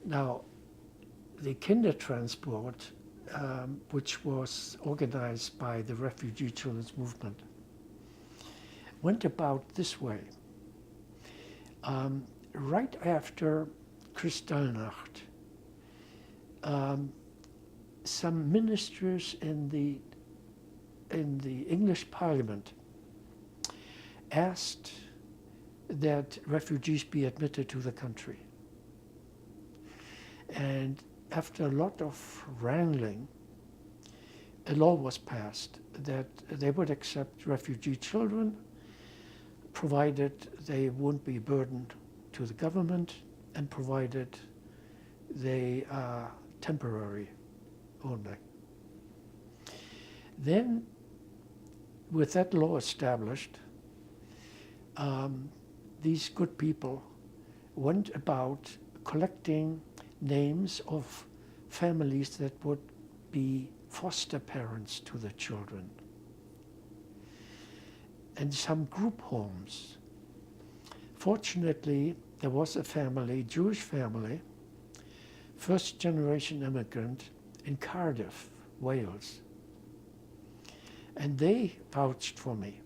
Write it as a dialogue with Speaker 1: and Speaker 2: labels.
Speaker 1: Now, the Kindertransport, which was organized by the Refugee Children's Movement, went about this way. Right after Kristallnacht, some ministers in the English Parliament asked that refugees be admitted to the country. And after a lot of wrangling, a law was passed that they would accept refugee children, provided they won't be burdened to the government and provided they are temporary only. Then, with that law established, these good people went about collecting names of families that would be foster parents to the children, and some group homes. Fortunately, there was a family, Jewish family, first generation immigrant in Cardiff, Wales, and they vouched for me.